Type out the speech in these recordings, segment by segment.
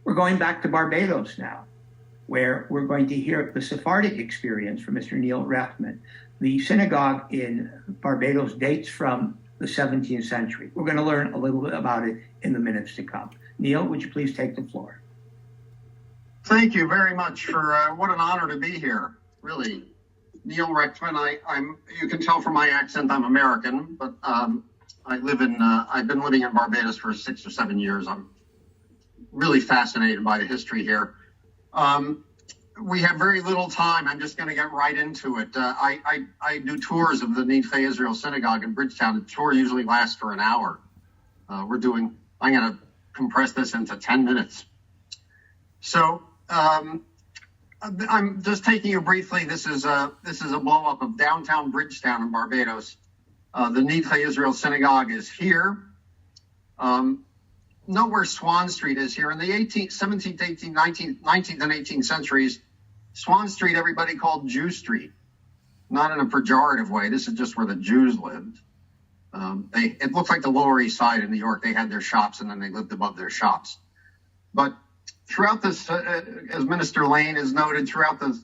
We're going back to Barbados now, where we're going to hear the Sephardic experience from Mr. Neil Rethman. The synagogue in Barbados dates from the 17th century. We're going to learn a little bit about it in the minutes to come. Neil, would you please take the floor? Thank you very much for what an honor to be here, really. Neil Rethman, you can tell from my accent I'm American, but I've been living in Barbados for 6 or 7 years. I'm really fascinated by the history here. We have very little time. I'm just going to get right into it. I do tours of the Nifei Israel Synagogue in Bridgetown. The tour usually lasts for an hour. I'm going to compress this into 10 minutes. So I'm just taking you briefly. This is a blow up of downtown Bridgetown in Barbados. The Nifei Israel Synagogue is here. Know where Swan Street is here. In the 17th, 18th, 19th, and 18th centuries, Swan Street, everybody called Jew Street. Not in a pejorative way. This is just where the Jews lived. It looked like the Lower East Side in New York. They had their shops and then they lived above their shops. But throughout this, as Minister Lane has noted, throughout the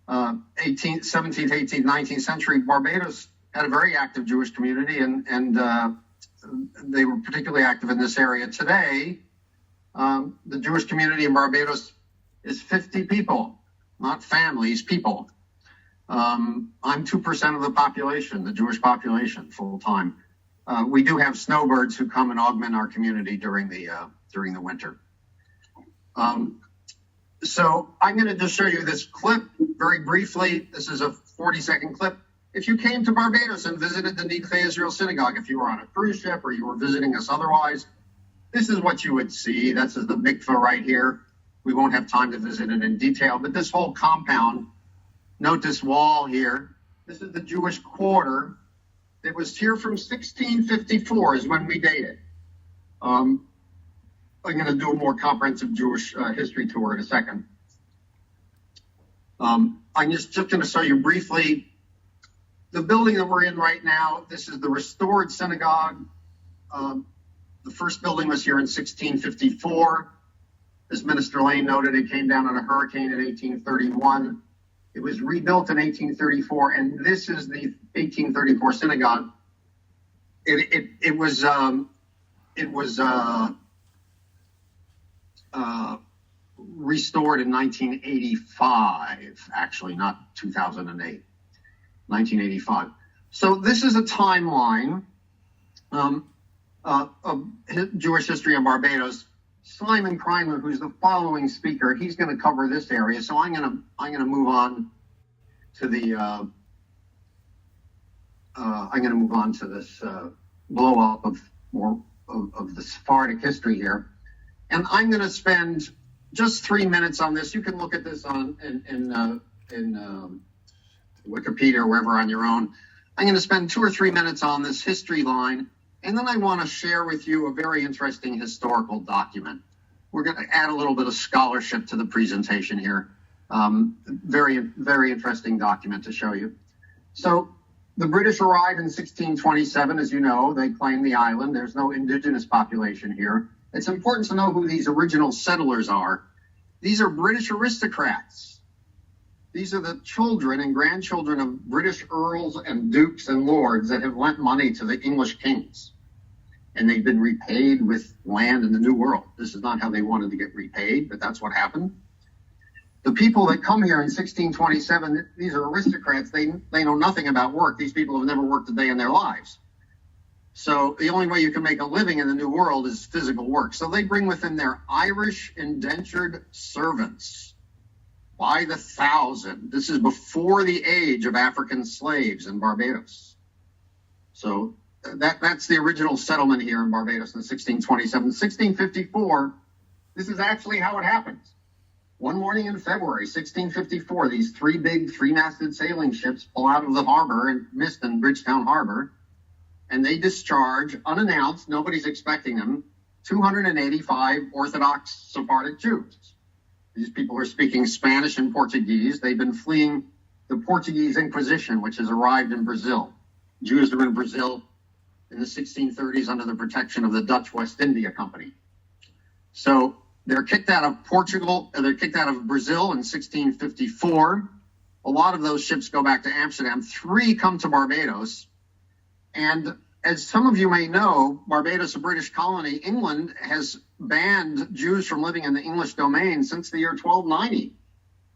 17th, 18th, 19th century, Barbados had a very active Jewish community, and they were particularly active in this area. Today, the Jewish community in Barbados is 50 people, not families, people. I'm 2% of the population, the Jewish population, full time. We do have snowbirds who come and augment our community during the winter. So I'm going to just show you this clip very briefly. This is a 40-second clip. If you came to Barbados and visited the Nifei Israel Synagogue, if you were on a cruise ship or you were visiting us otherwise, this is what you would see. This is the mikveh right here. We won't have time to visit it in detail, but this whole compound, note this wall here. This is the Jewish quarter. It was here from 1654 is when we date it. I'm going to do a more comprehensive Jewish history tour in a second. I'm just going to show you briefly the building that we're in right now. This is the restored synagogue. The first building was here in 1654. As Minister Lane noted, it came down on a hurricane in 1831. It was rebuilt in 1834, and this is the 1834 synagogue. It was restored in 1985, actually, not 2008. 1985. So this is a timeline of Jewish history in Barbados. Simon Kreinman, who's the following speaker, he's going to cover this area. So I'm going to move on to the this blow up of the Sephardic history here, and I'm going to spend just 3 minutes on this. You can look at this in Wikipedia or wherever on your own. I'm going to spend 2 or 3 minutes on this history line, and then I want to share with you a very interesting historical document. We're going to add a little bit of scholarship to the presentation here. Very, very interesting document to show you. So the British arrived in 1627, as you know. They claimed the island. There's no indigenous population here. It's important to know who these original settlers are. These are British aristocrats. These are the children and grandchildren of British earls and dukes and lords that have lent money to the English kings. And they've been repaid with land in the New World. This is not how they wanted to get repaid, but that's what happened. The people that come here in 1627, these are aristocrats. They know nothing about work. These people have never worked a day in their lives. So the only way you can make a living in the New World is physical work. So they bring within their Irish indentured servants by the thousand. This is before the age of African slaves in Barbados. So that's the original settlement here in Barbados in 1627. 1654, this is actually how it happens. One morning in February 1654, these 3 big 3-masted sailing ships pull out of the harbor in Miston, Bridgetown Harbor, and they discharge, unannounced, nobody's expecting them, 285 Orthodox Sephardic Jews. These people are speaking Spanish and Portuguese. They've been fleeing the Portuguese Inquisition, which has arrived in Brazil. Jews are in Brazil in the 1630s under the protection of the Dutch West India Company. So They're kicked out of Portugal, they're kicked out of Brazil in 1654. A lot of those ships go back to Amsterdam. 3 come to Barbados. And as some of you may know, Barbados, a British colony, England has banned Jews from living in the English domain since the year 1290.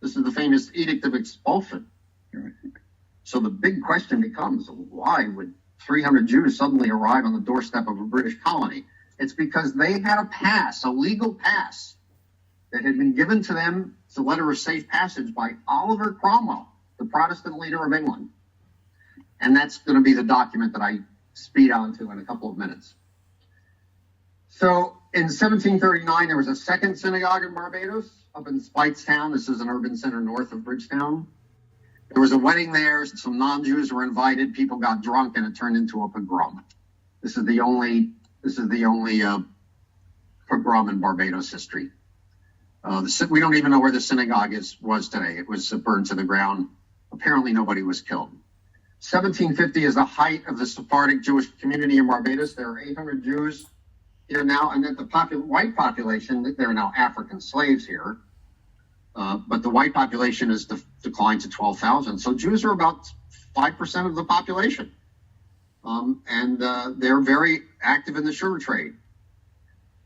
This is the famous Edict of Expulsion. So the big question becomes, why would 300 Jews suddenly arrive on the doorstep of a British colony? It's because they had a pass, a legal pass, that had been given to them, it's a letter of safe passage by Oliver Cromwell, the Protestant leader of England. And that's going to be the document that I speed on to in a couple of minutes. So in 1739, there was a second synagogue in Barbados, up in Spitestown. This is an urban center north of Bridgetown. There was a wedding there. Some non-Jews were invited. People got drunk, and it turned into a pogrom. This is the only pogrom in Barbados history. We don't even know where the synagogue was today. It was burned to the ground. Apparently, nobody was killed. 1750 is the height of the Sephardic Jewish community in Barbados. There are 800 Jews here now, and that the white population, there are now African slaves here, but the white population has declined to 12,000. So Jews are about 5% of the population, and they're very active in the sugar trade.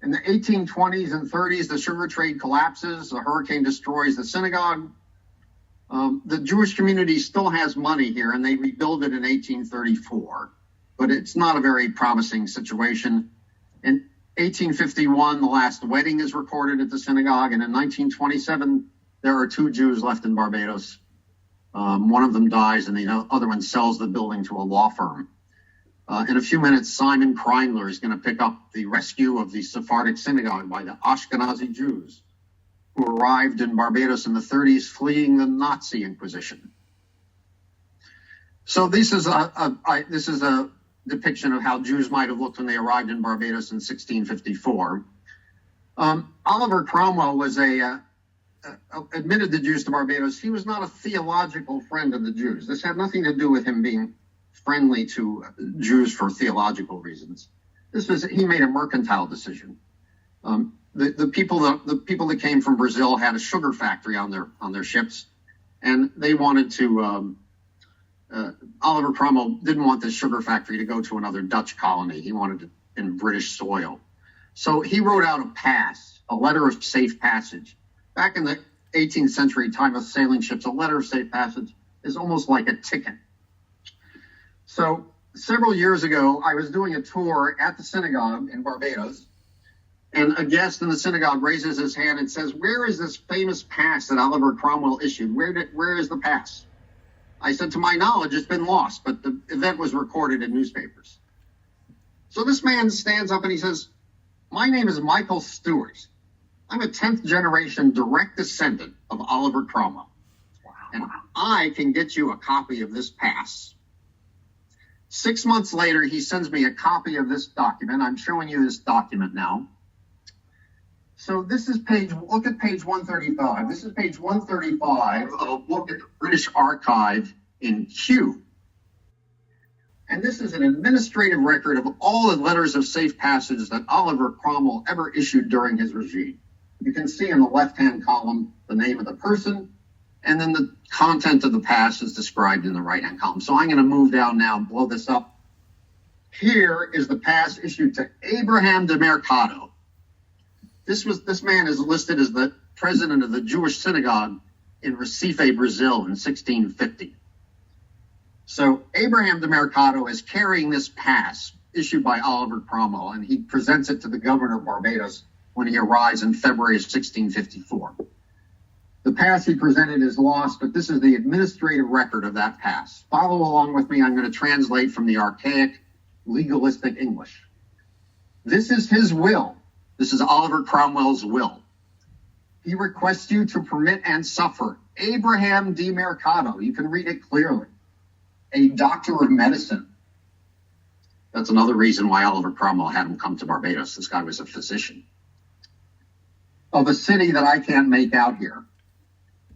In the 1820s and 30s, the sugar trade collapses. A hurricane destroys the synagogue. The Jewish community still has money here, and they rebuild it in 1834, but it's not a very promising situation. In 1851, the last wedding is recorded at the synagogue, and in 1927, there are 2 Jews left in Barbados. One of them dies, and the other one sells the building to a law firm. In a few minutes, Simon Kreindler is going to pick up the rescue of the Sephardic synagogue by the Ashkenazi Jews who arrived in Barbados in the 30s, fleeing the Nazi Inquisition. So this is a depiction of how Jews might have looked when they arrived in Barbados in 1654. Oliver Cromwell was admitted the Jews to Barbados. He was not a theological friend of the Jews. This had nothing to do with him being friendly to Jews for theological reasons. He made a mercantile decision. The people that came from Brazil had a sugar factory on their ships, and they wanted to. Oliver Cromwell didn't want this sugar factory to go to another Dutch colony. He wanted it in British soil, so he wrote out a letter of safe passage. Back in the 18th century, time of sailing ships, a letter of safe passage is almost like a ticket. So several years ago, I was doing a tour at the synagogue in Barbados, and a guest in the synagogue raises his hand and says, "Where is this famous pass that Oliver Cromwell issued? Where is the pass?" I said, "To my knowledge, it's been lost, but the event was recorded in newspapers." So this man stands up and he says, "My name is Michael Stewart. I'm a 10th generation direct descendant of Oliver Cromwell. Wow. And I can get you a copy of this pass." 6 months later, he sends me a copy of this document. I'm showing you this document now. So this is look at page 135. This is page 135 of a book at the British Archive in Kew. And this is an administrative record of all the letters of safe passage that Oliver Cromwell ever issued during his regime. You can see in the left-hand column the name of the person, and then the content of the pass is described in the right-hand column. So I'm going to move down now and blow this up. Here is the pass issued to Abraham de Mercado. This man is listed as the president of the Jewish synagogue in Recife, Brazil in 1650. So Abraham de Mercado is carrying this pass issued by Oliver Cromwell, and he presents it to the governor of Barbados when he arrives in February of 1654. The pass he presented is lost, but this is the administrative record of that pass. Follow along with me. I'm going to translate from the archaic, legalistic English. This is his will. This is Oliver Cromwell's will. He requests you to permit and suffer Abraham de Mercado. You can read it clearly. A doctor of medicine. That's another reason why Oliver Cromwell had him come to Barbados. This guy was a physician. Of a city that I can't make out here.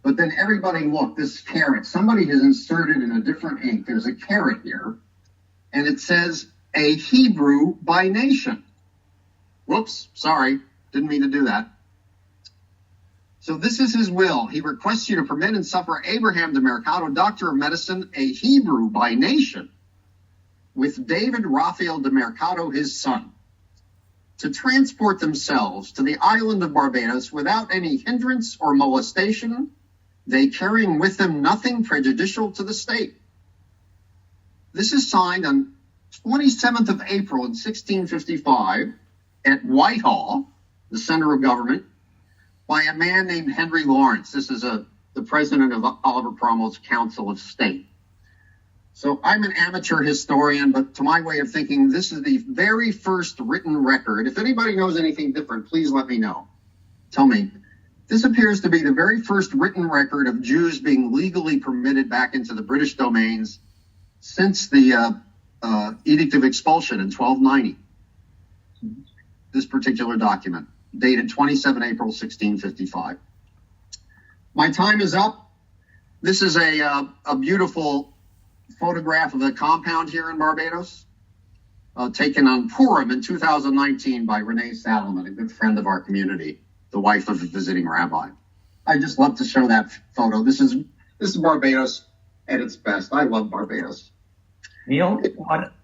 But then everybody look, this caret. Somebody has inserted in a different ink. There's a caret here. And it says, a Hebrew by nation. Whoops, sorry. Didn't mean to do that. So this is his will. He requests you to permit and suffer Abraham de Mercado, doctor of medicine, a Hebrew by nation, with David Raphael de Mercado, his son, to transport themselves to the island of Barbados without any hindrance or molestation, they carrying with them nothing prejudicial to the state. This is signed on 27th of April in 1655 at Whitehall, the center of government, by a man named Henry Lawrence. This is the president of Oliver Cromwell's Council of State. So I'm an amateur historian, but to my way of thinking, this is the very first written record. If anybody knows anything different, please let me know. Tell me. This appears to be the very first written record of Jews being legally permitted back into the British domains since the Edict of Expulsion in 1290. This particular document, dated 27 April 1655. My time is up. This is a beautiful photograph of the compound here in Barbados, taken on Purim in 2019 by Renee Salomon, a good friend of our community, the wife of a visiting rabbi. I just love to show that photo. This is Barbados at its best. I love Barbados. Neil,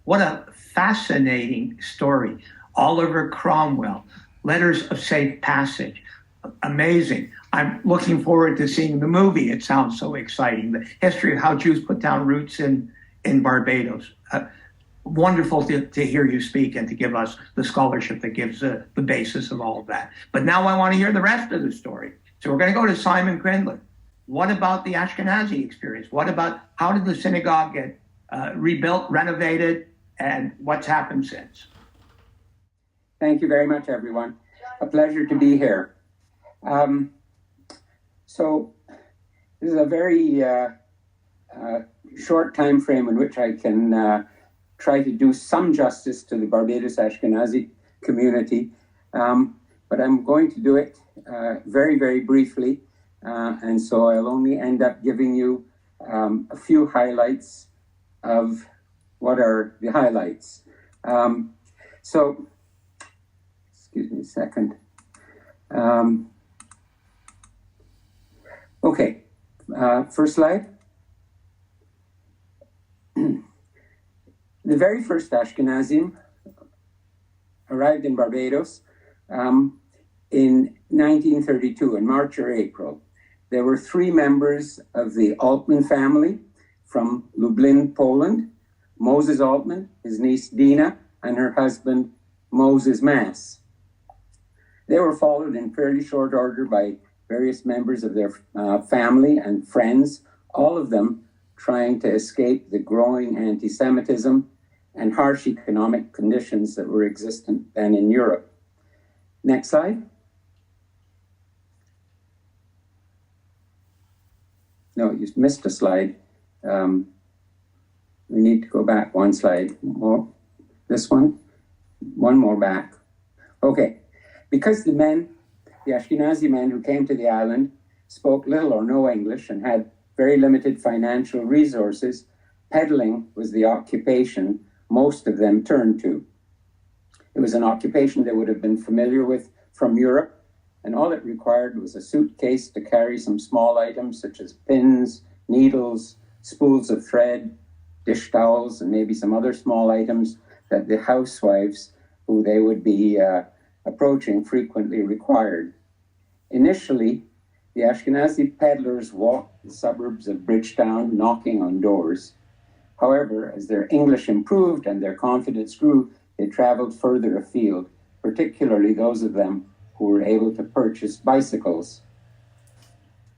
what a fascinating story. Oliver Cromwell, Letters of Safe Passage. Amazing. I'm looking forward to seeing the movie. It sounds so exciting. The history of how Jews put down roots in Barbados. Wonderful to hear you speak and to give us the scholarship that gives the basis of all of that. But now I want to hear the rest of the story. So we're going to go to Simon Quinlan. What about the Ashkenazi experience? What about how did the synagogue get rebuilt, renovated, and what's happened since? Thank you very much, everyone. A pleasure to be here. So this is a very short time frame in which I can try to do some justice to the Barbados Ashkenazi community, but I'm going to do it very, very briefly, and so I'll only end up giving you a few highlights of what are the highlights. So, excuse me a second. Okay, first slide. The very first Ashkenazim arrived in Barbados in 1932, in March or April. There were 3 members of the Altman family from Lublin, Poland: Moses Altman, his niece Dina, and her husband Moses Mass. They were followed in fairly short order by various members of their family and friends, all of them trying to escape the growing anti-Semitism and harsh economic conditions that were existent then in Europe. Next slide. No, you missed a slide. We need to go back one slide more. This one more back. Okay, because the Ashkenazi men who came to the island spoke little or no English and had very limited financial resources, peddling was the occupation most of them turned to. It was an occupation they would have been familiar with from Europe, and all it required was a suitcase to carry some small items such as pins, needles, spools of thread, dish towels, and maybe some other small items that the housewives who they would be approaching frequently required. Initially, the Ashkenazi peddlers walked the suburbs of Bridgetown, knocking on doors. However, as their English improved and their confidence grew, they traveled further afield, particularly those of them who were able to purchase bicycles.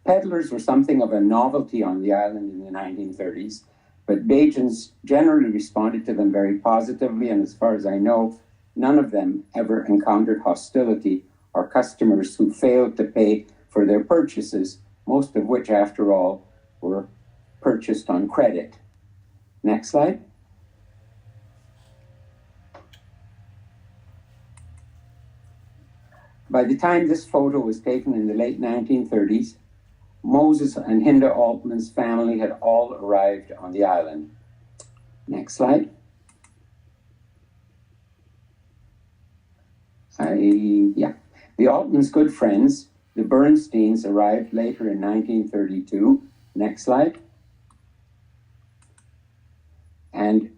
Peddlers were something of a novelty on the island in the 1930s, but Bajans generally responded to them very positively, and as far as I know, none of them ever encountered hostility or customers who failed to pay for their purchases, most of which, after all, were purchased on credit. Next slide. By the time this photo was taken in the late 1930s, Moses and Hinda Altman's family had all arrived on the island. Next slide. The Altmans' good friends The Bernsteins arrived later in 1932. Next slide. And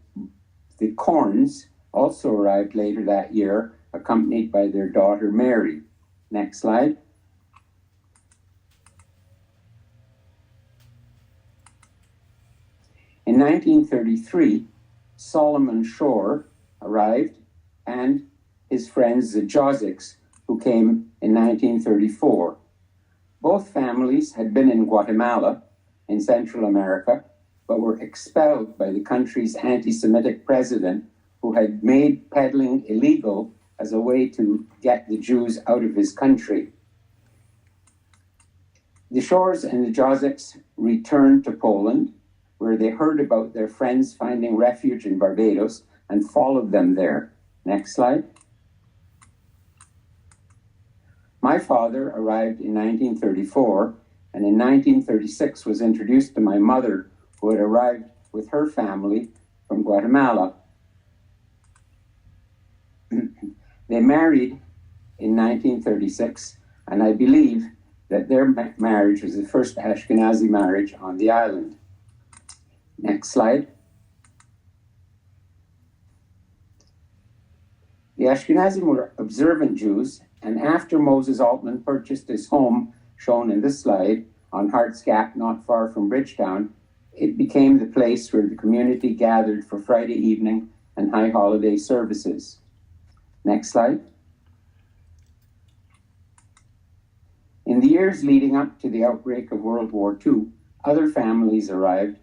the Corns also arrived later that year, accompanied by their daughter Mary. Next slide. In 1933, Solomon Shore arrived and his friends, the Jozics, who came in 1934. Both families had been in Guatemala, in Central America, but were expelled by the country's anti-Semitic president, who had made peddling illegal as a way to get the Jews out of his country. The Shores and the Jozics returned to Poland, where they heard about their friends finding refuge in Barbados and followed them there. Next slide. My father arrived in 1934, and in 1936 was introduced to my mother, who had arrived with her family from Guatemala. They married in 1936, and I believe that their marriage was the first Ashkenazi marriage on the island. Next slide. The Ashkenazim were observant Jews, and after Moses Altman purchased his home, shown in this slide, on Hart's Gap, not far from Bridgetown, it became the place where the community gathered for Friday evening and high holiday services. Next slide. In the years leading up to the outbreak of World War II, other families arrived.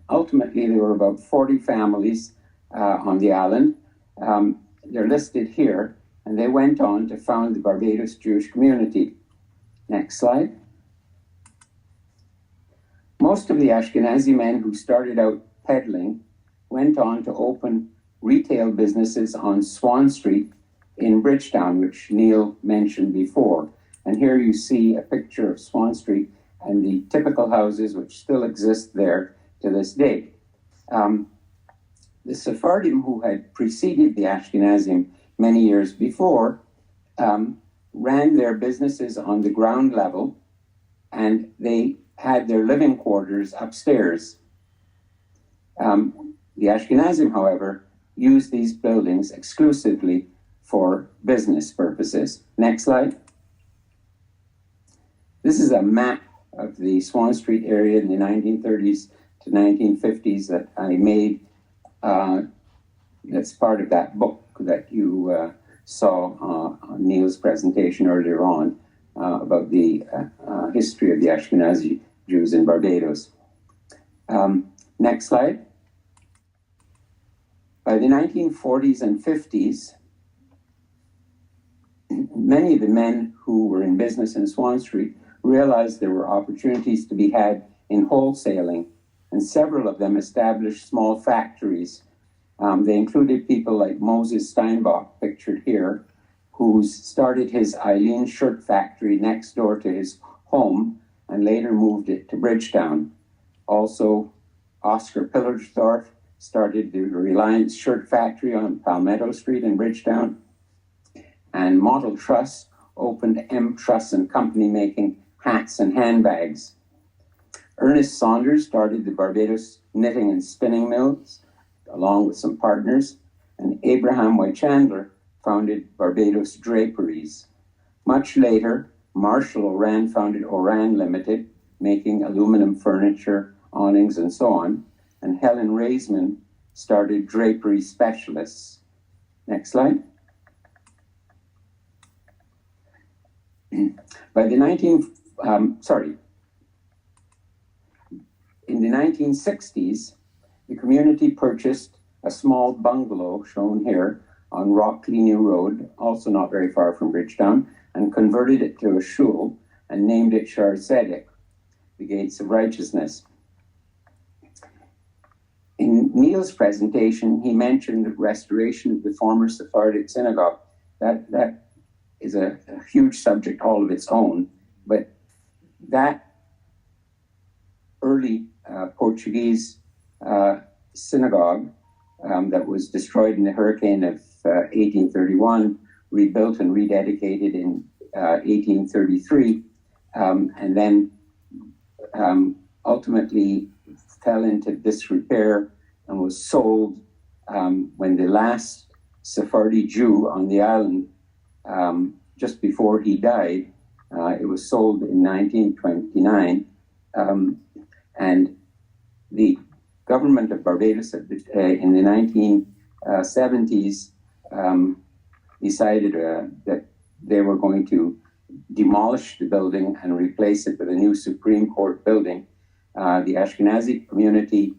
Ultimately, there were about 40 families on the island. They're listed here, and they went on to found the Barbados Jewish community. Next slide. Most of the Ashkenazi men who started out peddling went on to open retail businesses on Swan Street in Bridgetown, which Neil mentioned before. And here you see a picture of Swan Street and the typical houses which still exist there to this day. The Sephardim who had preceded the Ashkenazim many years before ran their businesses on the ground level, and they had their living quarters upstairs. The Ashkenazim, however, used these buildings exclusively for business purposes. Next slide. This is a map of the Swan Street area in the 1930s to 1950s that I made. That's part of that book that you saw on Neil's presentation earlier on about the history of the Ashkenazi Jews in Barbados. Next slide. By the 1940s and 50s, many of the men who were in business in Swan Street realized there were opportunities to be had in wholesaling, and several of them established small factories. They included people like Moses Steinbach, pictured here, who started his Eileen shirt factory next door to his home and later moved it to Bridgetown. Also, Oscar Pillarsdorf started the Reliance shirt factory on Palmetto Street in Bridgetown. And Model Truss opened M. Truss and Company, making hats and handbags. Ernest Saunders started the Barbados Knitting and Spinning Mills, along with some partners, and Abraham Y. Chandler founded Barbados Draperies. Much later, Marshall Oran founded Oran Limited, making aluminum furniture, awnings, and so on, and Helen Raisman started Drapery Specialists. Next slide. In the 1960s, the community purchased a small bungalow, shown here, on Rockley Road, also not very far from Bridgetown, and converted it to a shul and named it Shar Tzedek, the Gates of Righteousness. In Neil's presentation, he mentioned the restoration of the former Sephardic synagogue. That is a huge subject all of its own, but that early Portuguese synagogue that was destroyed in the hurricane of 1831, rebuilt and rededicated in 1833, and then ultimately fell into disrepair and was sold when the last Sephardi Jew on the island, just before he died, it was sold in 1929, and the government of Barbados in the 1970s decided that they were going to demolish the building and replace it with a new Supreme Court building. The Ashkenazi community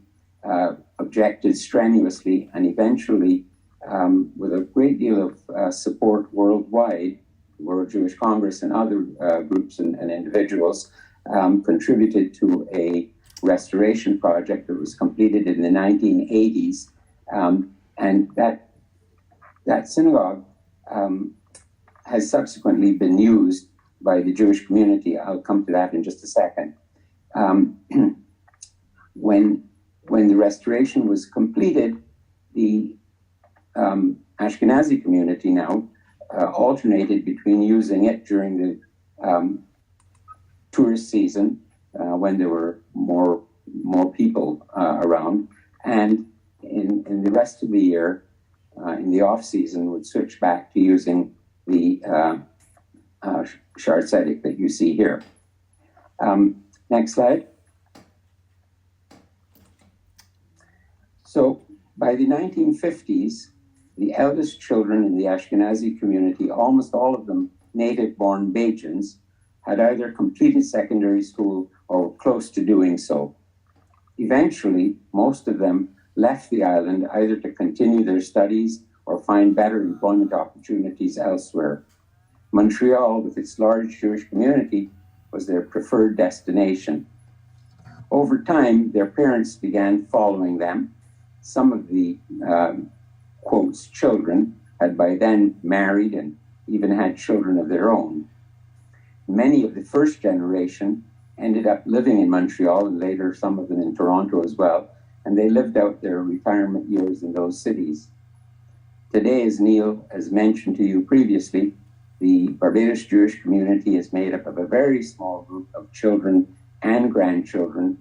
objected strenuously, and eventually, with a great deal of support worldwide, World Jewish Congress and other groups and individuals contributed to a restoration project that was completed in the 1980s, and that synagogue has subsequently been used by the Jewish community. I'll come to that in just a second. When the restoration was completed, the Ashkenazi community now alternated between using it during the tourist season, when there were more people around, and in the rest of the year, in the off season, would switch back to using the Synagogue that you see here. Next slide. So by the 1950s, the eldest children in the Ashkenazi community, almost all of them native-born Bajans, had either completed secondary school or were close to doing so. Eventually, most of them left the island either to continue their studies or find better employment opportunities elsewhere. Montreal, with its large Jewish community, was their preferred destination. Over time, their parents began following them. Some of the, quotes, children had by then married and even had children of their own. Many of the first generation ended up living in Montreal, and later some of them in Toronto as well, and they lived out their retirement years in those cities. Today, as Neil has mentioned to you previously, the Barbados Jewish community is made up of a very small group of children and grandchildren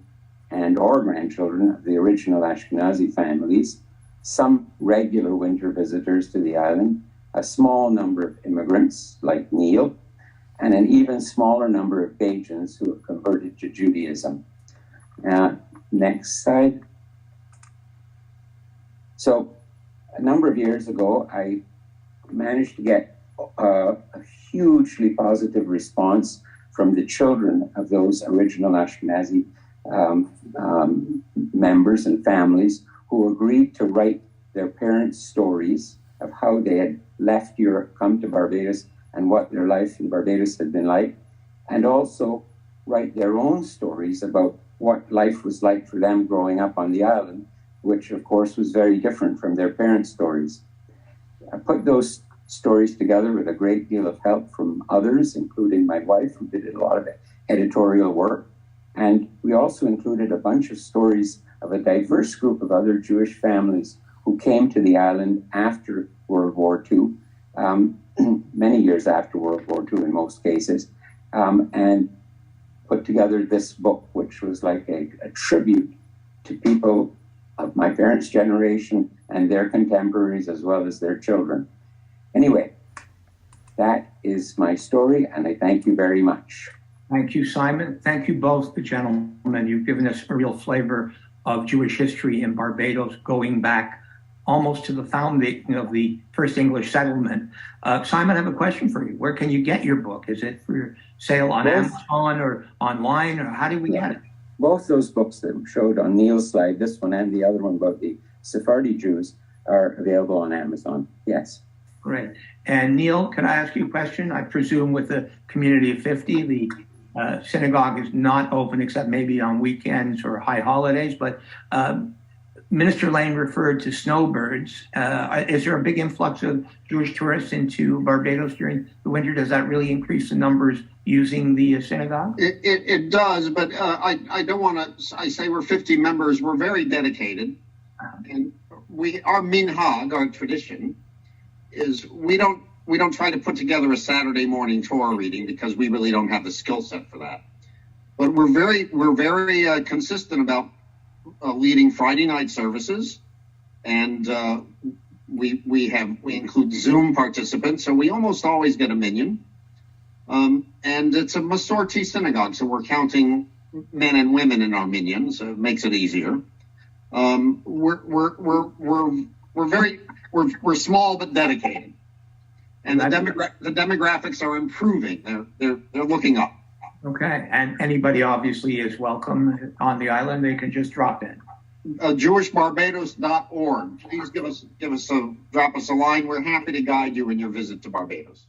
or grandchildren of the original Ashkenazi families, some regular winter visitors to the island, a small number of immigrants like Neil, and an even smaller number of Bajans who have converted to Judaism. Next slide. So a number of years ago, I managed to get a hugely positive response from the children of those original Ashkenazi members and families who agreed to write their parents' stories of how they had left Europe, come to Barbados, and what their life in Barbados had been like, and also write their own stories about what life was like for them growing up on the island, which of course was very different from their parents' stories. I put those stories together with a great deal of help from others, including my wife, who did a lot of editorial work. And we also included a bunch of stories of a diverse group of other Jewish families who came to the island after World War II, many years after World War II in most cases, and put together this book, which was like a tribute to people of my parents' generation and their contemporaries, as well as their children. Anyway, that is my story, and I thank you very much. Thank you, Simon. Thank you both, the gentlemen. You've given us a real flavor of Jewish history in Barbados, going back almost to the founding of the first English settlement. Simon, I have a question for you. Where can you get your book? Is it for sale on Amazon or online, or how do we get it? Both those books that showed on Neil's slide, this one and the other one about the Sephardi Jews, are available on Amazon. Yes. Great. And Neil, can I ask you a question? I presume with a community of 50, the synagogue is not open except maybe on weekends or high holidays, but Minister Lane referred to snowbirds. Is there a big influx of Jewish tourists into Barbados during the winter? Does that really increase the numbers using the synagogue? It does, but I don't want to, I say we're 50 members, we're very dedicated. And our minhag, our tradition, is we don't don't try to put together a Saturday morning Torah reading because we really don't have the skill set for that. But we're very consistent about leading Friday night services, and we include Zoom participants, so we almost always get a minyan. And it's a Masorti synagogue, so we're counting men and women in our minyan, so it makes it easier. We're small but dedicated, and the demographics are improving. They're looking up. Okay, and anybody obviously is welcome on the island. They can just drop in. JewishBarbados.org. Please drop us a line. We're happy to guide you in your visit to Barbados.